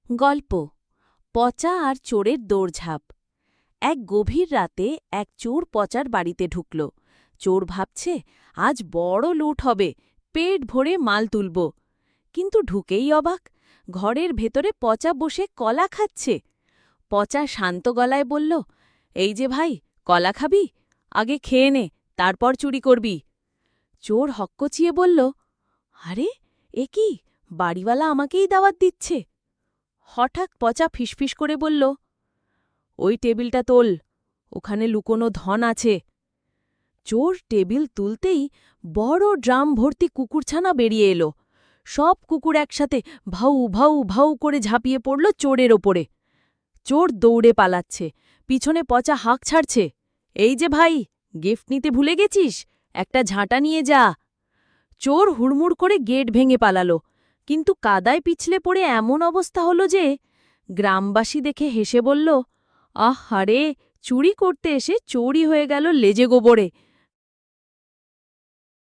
গল্প পচা আর চোরের দৌড়ঝাঁপ। এক গভীর রাতে এক চোর পচার বাড়িতে ঢুকল। চোর ভাবছে, আজ বড় লুট হবে, পেট ভরে মাল তুলব। কিন্তু ঢুকেই অবাক, ঘরের ভেতরে পচা বসে কলা খাচ্ছে। পচা শান্ত গলায় বলল, এই যে ভাই, কলা খাবি? আগে খেয়ে নে, তারপর চুরি করবি। চোর হক্কচিয়ে বলল, আরে এ কি, বাড়িওয়ালা আমাকেই দাওয়াত দিচ্ছে। হঠাৎ পচা ফিসফিস করে বলল, ওই টেবিলটা তোল, ওখানে লুকোনো ধন আছে। চোর টেবিল তুলতেই বড় ড্রাম ভর্তি কুকুরছানা বেরিয়ে এলো। সব কুকুর একসাথে ভাউ ভাউ ভাউ করে ঝাঁপিয়ে পড়ল চোরের ওপরে। চোর দৌড়ে পালাচ্ছে, পিছনে পচা হাঁক ছাড়ছে, এই যে ভাই, গিফট নিতে ভুলে গেছিস, একটা ঝাঁটা নিয়ে যা। চোর হুড়মুড় করে গেট ভেঙে পালালো, কিন্তু কাদায় পিছলে পড়ে এমন অবস্থা হলো যে গ্রামবাসী দেখে হেসে বলল, আহারে, চুরি করতে এসে চোরই হয়ে গেল লেজে গোবরে।